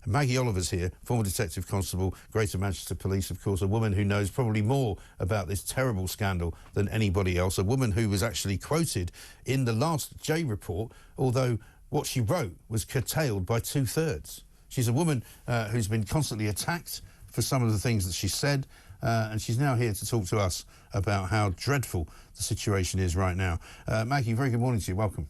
Maggie Oliver's here, former Detective Constable, Greater Manchester Police, of course, a woman who knows probably more about this terrible scandal than anybody else, a woman who was actually quoted in the last J report, although what she wrote was curtailed by 2/3. She's a woman who's been constantly attacked for some of the things that she said, and she's now here to talk to us about how dreadful the situation is right now. Maggie, very good morning to you. Welcome.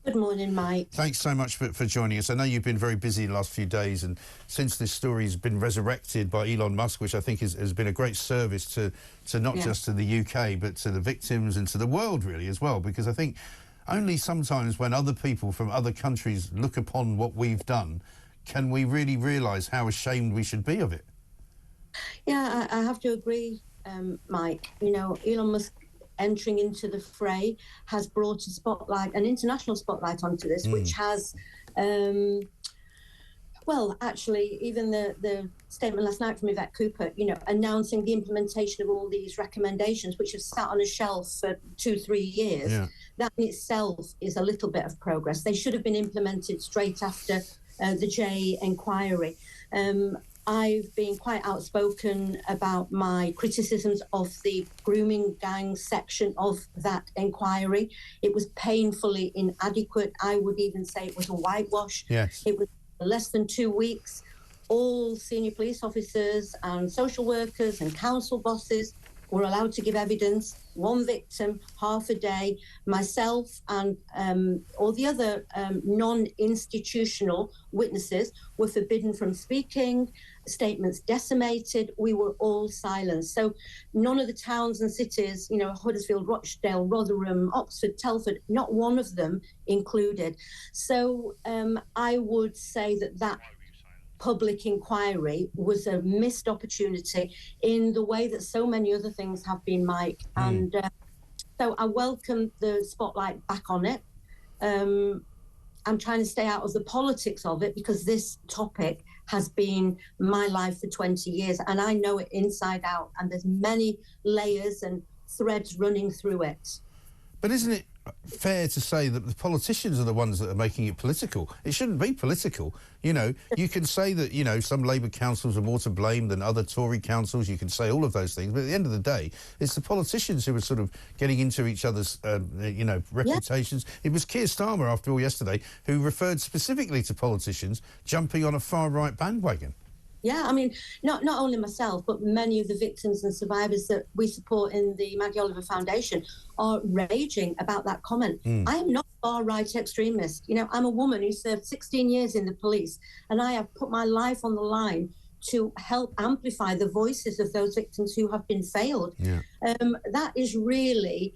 Good morning, Mike. Thanks so much for joining us. I know you've been very busy the last few days, and since this story's been resurrected by Elon Musk, which I think has been a great service to not just to the UK, but to the victims and to the world, really, as well, because I think only sometimes when other people from other countries look upon what we've done can we really realise how ashamed we should be of it. Yeah, I have to agree, Mike. You know, Elon Musk entering into the fray has brought a spotlight, an international spotlight onto this, which has, well, actually, even the statement last night from Yvette Cooper, you know, announcing the implementation of all these recommendations, which have sat on a shelf for 2-3 years, that in itself is a little bit of progress. They should have been implemented straight after the J inquiry. I've been quite outspoken about my criticisms of the grooming gang section of that inquiry. It was painfully inadequate. I would even say it was a whitewash. Yes. It was less than 2 weeks. All senior police officers and social workers and council bosses were allowed to give evidence. One victim, half a day. Myself and all the other non-institutional witnesses were forbidden from speaking, statements decimated. We were all silenced. So none of the towns and cities, you know, Huddersfield, Rochdale, Rotherham, Oxford, Telford, not one of them included. So I would say that public inquiry was a missed opportunity in the way that so many other things have been, Mike. And so I welcome the spotlight back on it. I'm trying to stay out of the politics of it because this topic has been my life for 20 years and I know it inside out, and there's many layers and threads running through it. But isn't it fair to say that the politicians are the ones that are making it political? It shouldn't be political. You know, you can say that, you know, some Labour councils are more to blame than other Tory councils. You can say all of those things. But at the end of the day, it's the politicians who are sort of getting into each other's, you know, reputations. It was Keir Starmer, after all, yesterday, who referred specifically to politicians jumping on a far-right bandwagon. Yeah, I mean, not only myself, but many of the victims and survivors that we support in the Maggie Oliver Foundation are raging about that comment. I am not a far-right extremist. You know, I'm a woman who served 16 years in the police, and I have put my life on the line to help amplify the voices of those victims who have been failed. That is really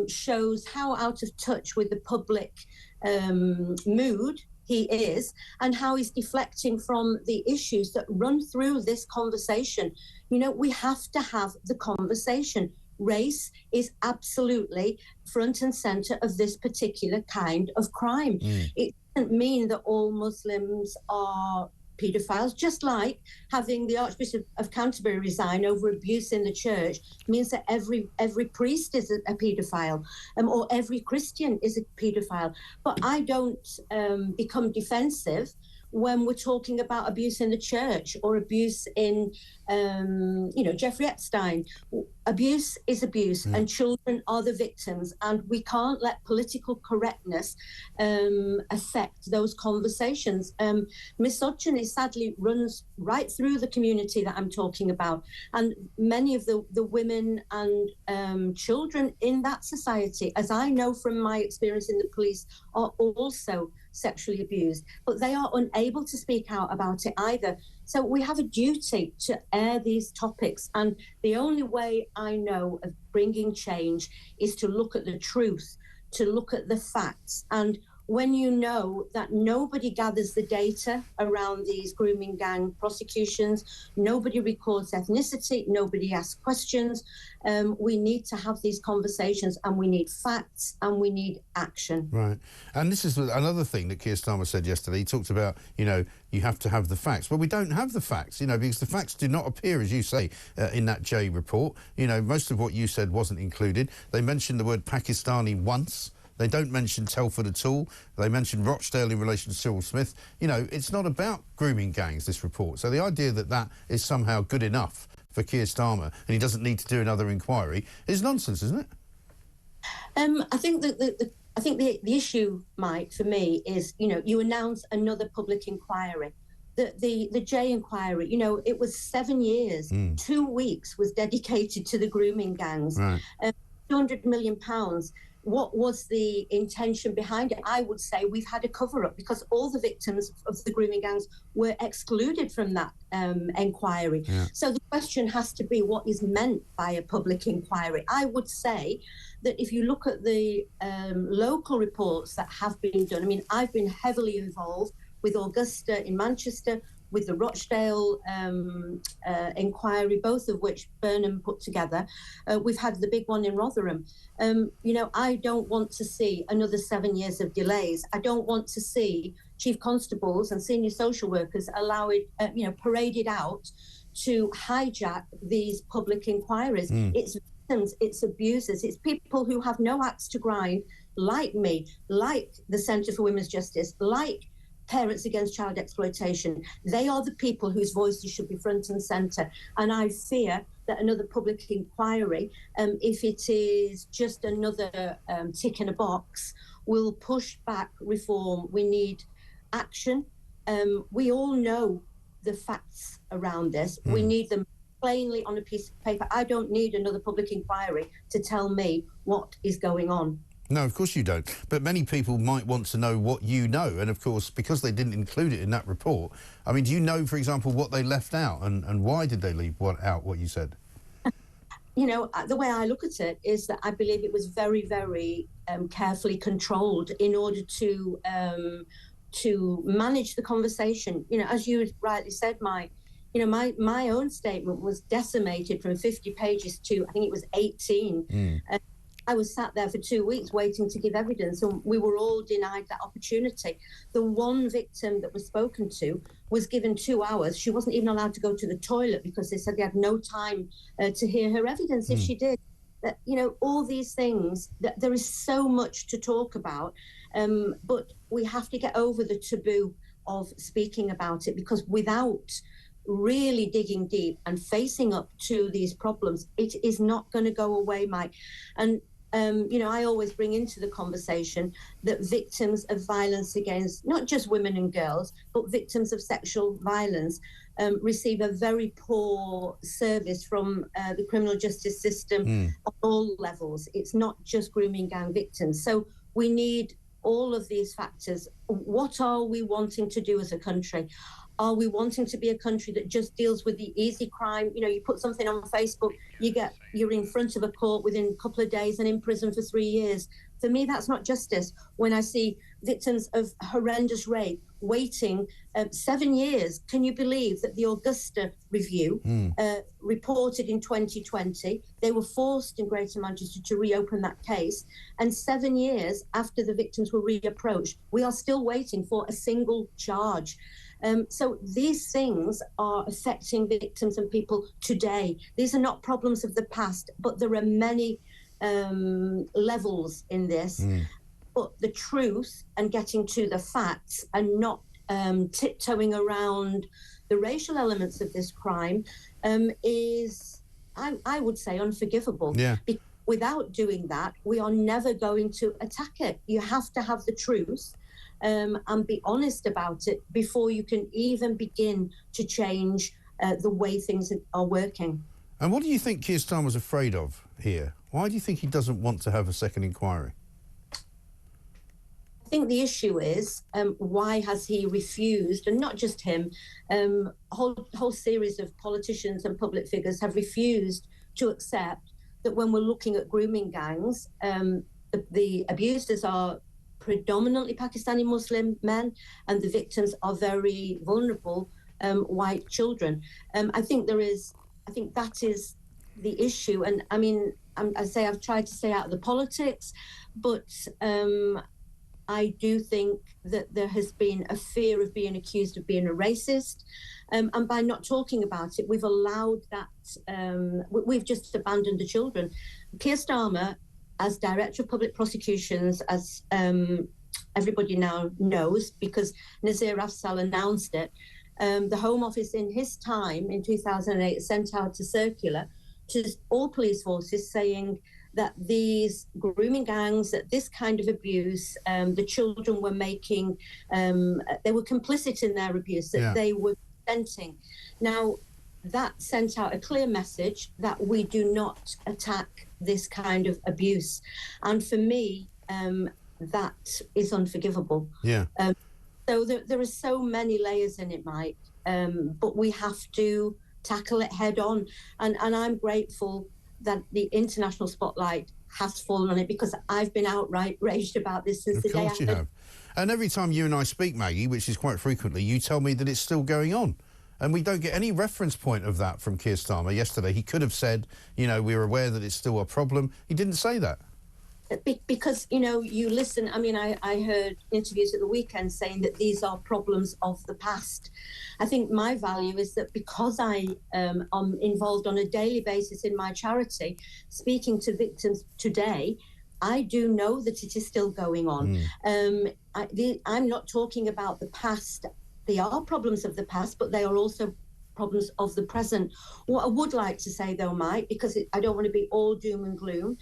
shows how out of touch with the public mood he is, and how he's deflecting from the issues that run through this conversation. You know, we have to have the conversation. Race is absolutely front and centre of this particular kind of crime. It doesn't mean that all Muslims are paedophiles, just like having the Archbishop of Canterbury resign over abuse in the church means that every priest is a paedophile, or every Christian is a paedophile. But I don't become defensive when we're talking about abuse in the church or abuse in, you know, Jeffrey Epstein. Abuse is abuse, and children are the victims, and we can't let political correctness affect those conversations. Misogyny sadly runs right through the community that I'm talking about, and many of the women and children in that society, as I know from my experience in the police, are also sexually abused, but they are unable to speak out about it either. So we have a duty to air these topics, and the only way I know of bringing change is to look at the truth, to look at the facts. And when you know that nobody gathers the data around these grooming gang prosecutions, nobody records ethnicity, nobody asks questions, we need to have these conversations, and we need facts and we need action. Right. And this is another thing that Keir Starmer said yesterday. He talked about, you know, you have to have the facts. Well, we don't have the facts, you know, because the facts do not appear, as you say, in that J report. You know, most of what you said wasn't included. They mentioned the word Pakistani once. They don't mention Telford at all. They mention Rochdale in relation to Cyril Smith. You know, it's not about grooming gangs, this report. So the idea that that is somehow good enough for Keir Starmer and he doesn't need to do another inquiry is nonsense, isn't it? I think that the issue, Mike, for me is, you know, you announce another public inquiry. The J inquiry, you know, it was 7 years, 2 weeks was dedicated to the grooming gangs. Right. £200 million. What was the intention behind it? I would say we've had a cover-up because all the victims of the grooming gangs were excluded from that inquiry. Yeah. So the question has to be what is meant by a public inquiry. I would say that if you look at the local reports that have been done, I mean, I've been heavily involved with Augusta in Manchester, with the Rochdale inquiry, both of which Burnham put together. We've had the big one in Rotherham. You know, I don't want to see another 7 years of delays. I don't want to see chief constables and senior social workers paraded out to hijack these public inquiries. It's victims, it's abusers, it's people who have no axe to grind, like me, like the Centre for Women's Justice, like Parents Against Child Exploitation. They are the people whose voices should be front and centre. And I fear that another public inquiry, if it is just another tick in a box, will push back reform. We need action. We all know the facts around this. We need them plainly on a piece of paper. I don't need another public inquiry to tell me what is going on. No, of course you don't. But many people might want to know what you know. And, of course, because they didn't include it in that report, I mean, do you know, for example, what they left out and why did they leave out what you said? You know, the way I look at it is that I believe it was very, very carefully controlled in order to manage the conversation. You know, as you rightly said, Mike, you know, my own statement was decimated from 50 pages to, I think it was 18. I was sat there for 2 weeks waiting to give evidence, and we were all denied that opportunity. The one victim that was spoken to was given 2 hours. She wasn't even allowed to go to the toilet because they said they had no time to hear her evidence if she did. You know, all these things, there is so much to talk about, but we have to get over the taboo of speaking about it, because without really digging deep and facing up to these problems, it is not going to go away, Mike. And you know, I always bring into the conversation that victims of violence against not just women and girls, but victims of sexual violence receive a very poor service from the criminal justice system on all levels. It's not just grooming gang victims. So we need all of these factors. What are we wanting to do as a country? Are we wanting to be a country that just deals with the easy crime? You know, you put something on Facebook, you're in front of a court within a couple of days and in prison for 3 years. For me, that's not justice. When I see victims of horrendous rape waiting 7 years, can you believe that the Augusta review reported in 2020, they were forced in Greater Manchester to reopen that case, and 7 years after the victims were reapproached, we are still waiting for a single charge. So these things are affecting victims and people today. These are not problems of the past, but there are many levels in this. But the truth and getting to the facts and not tiptoeing around the racial elements of this crime is, I would say, unforgivable. Yeah. Without doing that, we are never going to attack it. You have to have the truth and be honest about it before you can even begin to change the way things are working. And what do you think Keir Starmer's afraid of here? Why do you think he doesn't want to have a second inquiry? I think the issue is why has he refused, and not just him, a whole series of politicians and public figures have refused to accept that when we're looking at grooming gangs, the abusers are predominantly Pakistani Muslim men, and the victims are very vulnerable white children. I think that is the issue. And I mean, I've tried to stay out of the politics, but I do think that there has been a fear of being accused of being a racist. And by not talking about it, we've allowed that, we've just abandoned the children. Keir Starmer as Director of Public Prosecutions, as everybody now knows, because Nazir Afzal announced it, the Home Office in his time, in 2008, sent out a circular to all police forces saying that these grooming gangs, that this kind of abuse, the children were making, they were complicit in their abuse, that they were consenting. Now, that sent out a clear message that we do not attack this kind of abuse. And for me, that is unforgivable. So there are so many layers in it, Mike, but we have to tackle it head on. And I'm grateful that the international spotlight has fallen on it, because I've been outright raged about this since the day Of course you have. And every time you and I speak, Maggie, which is quite frequently, you tell me that it's still going on. And we don't get any reference point of that from Keir Starmer yesterday. He could have said, you know, we're aware that it's still a problem. He didn't say that. Because, you know, you listen. I mean, I heard interviews at the weekend saying that these are problems of the past. I think my value is that because I am involved on a daily basis in my charity, speaking to victims today, I do know that it is still going on. I'm not talking about the past. They are problems of the past, but they are also problems of the present. What I would like to say, though, Mike, because I don't want to be all doom and gloom,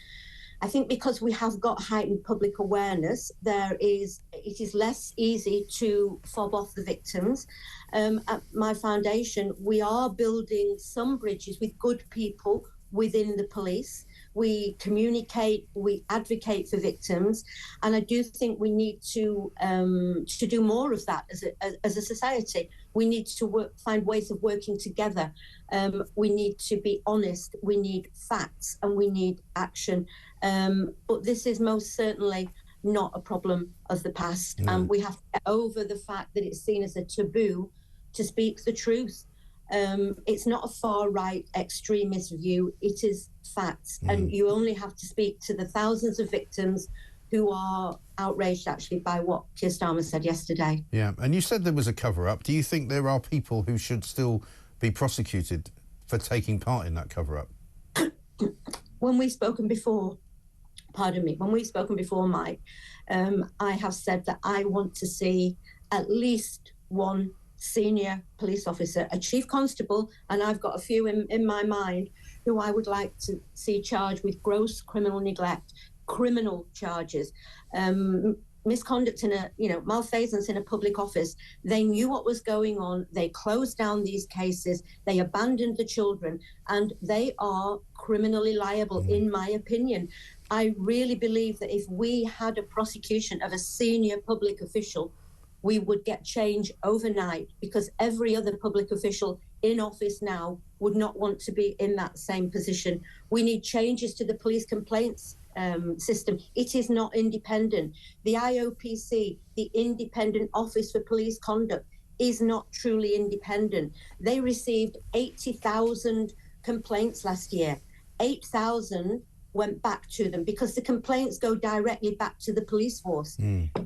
I think because we have got heightened public awareness, it is less easy to fob off the victims. At my foundation, we are building some bridges with good people within the police. We communicate, we advocate for victims, and I do think we need to do more of that as a society. We need to find ways of working together. We need to be honest. We need facts, and we need action. But this is most certainly not a problem of the past, and we have to get over the fact that it's seen as a taboo to speak the truth. It's not a far-right extremist view. It is facts. And you only have to speak to the thousands of victims who are outraged, actually, by what Keir Starmer said yesterday. Yeah, and you said there was a cover-up. Do you think there are people who should still be prosecuted for taking part in that cover-up? When we've spoken before, Mike, I have said that I want to see at least one senior police officer, a chief constable, and I've got a few in my mind who I would like to see charged with gross criminal neglect, criminal charges, misconduct malfeasance in a public office. They knew what was going on. They closed down these cases. They abandoned the children, and they are criminally liable, in my opinion. I really believe that if we had a prosecution of a senior public official, we would get change overnight, because every other public official in office now would not want to be in that same position. We need changes to the police complaints system. It is not independent. The IOPC, the Independent Office for Police Conduct, is not truly independent. They received 80,000 complaints last year. 8,000 went back to them because the complaints go directly back to the police force.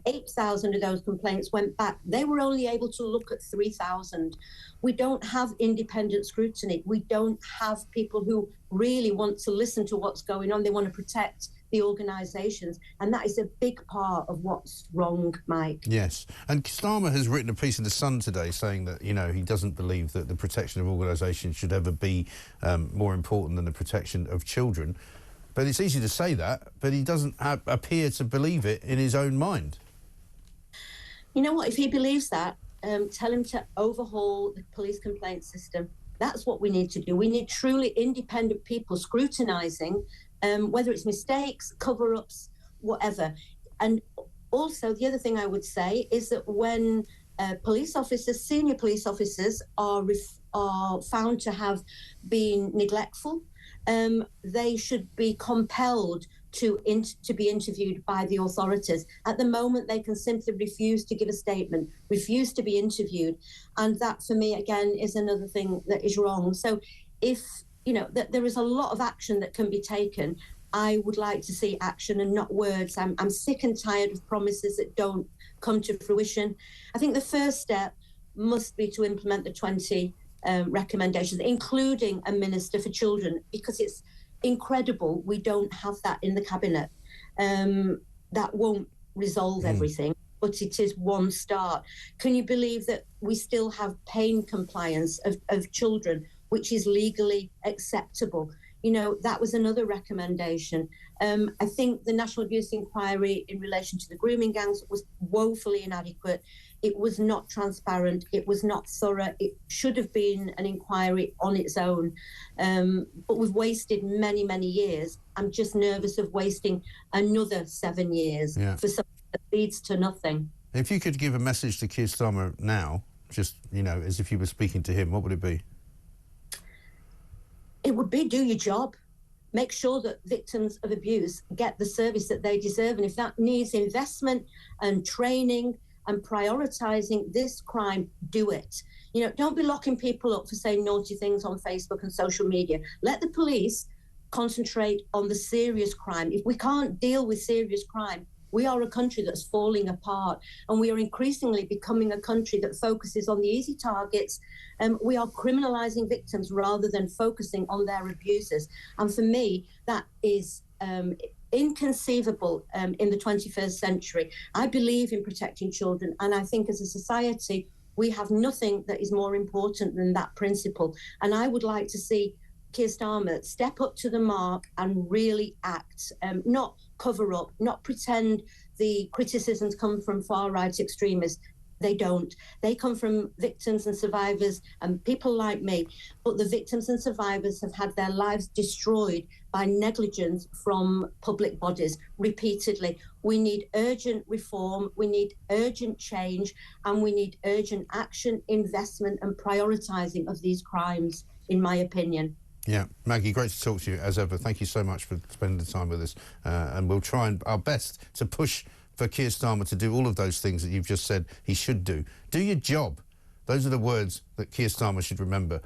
8,000 of those complaints went back. They were only able to look at 3,000. We don't have independent scrutiny. We don't have people who really want to listen to what's going on. They want to protect the organisations, and that is a big part of what's wrong, Mike. Yes, and Starmer has written a piece in The Sun today saying that, you know, he doesn't believe that the protection of organisations should ever be more important than the protection of children. But it's easy to say that, but he doesn't appear to believe it in his own mind. You know what? If he believes that, tell him to overhaul the police complaint system. That's what we need to do. We need truly independent people scrutinising whether it's mistakes, cover-ups, whatever. And also, the other thing I would say is that when police officers, senior police officers, are found to have been neglectful, they should be compelled to be interviewed by the authorities. At the moment, they can simply refuse to give a statement, refuse to be interviewed. And that, for me, again, is another thing that is wrong. So if, you know, that there is a lot of action that can be taken, I would like to see action and not words. I'm sick and tired of promises that don't come to fruition. I think the first step must be to implement the 20 recommendations, including a Minister for Children, because it's incredible we don't have that in the Cabinet. that won't resolve everything, but it is one start. Can you believe that we still have pain compliance of children, which is legally acceptable? You know, that was another recommendation. I think the National Abuse Inquiry in relation to the grooming gangs was woefully inadequate. It was not transparent. It was not thorough. It should have been an inquiry on its own. But we've wasted many, many years. I'm just nervous of wasting another 7 years for something that leads to nothing. If you could give a message to Keir Starmer now, just, you know, as if you were speaking to him, what would it be? It would be do your job. Make sure that victims of abuse get the service that they deserve. And if that needs investment and training and prioritising this crime, do it. You know, don't be locking people up for saying naughty things on Facebook and social media. Let the police concentrate on the serious crime. If we can't deal with serious crime, we are a country that's falling apart, and we are increasingly becoming a country that focuses on the easy targets. We are criminalising victims rather than focusing on their abusers. And for me, that is inconceivable in the 21st century. I believe in protecting children, and I think as a society, we have nothing that is more important than that principle. And I would like to see Keir Starmer step up to the mark and really act, not cover up, not pretend the criticisms come from far-right extremists. They don't. They come from victims and survivors and people like me. But the victims and survivors have had their lives destroyed by negligence from public bodies repeatedly. We need urgent reform, we need urgent change, and we need urgent action, investment and prioritising of these crimes, in my opinion. Yeah, Maggie, great to talk to you as ever. Thank you so much for spending the time with us. And we'll try our best to push for Keir Starmer to do all of those things that you've just said he should do. Do your job. Those are the words that Keir Starmer should remember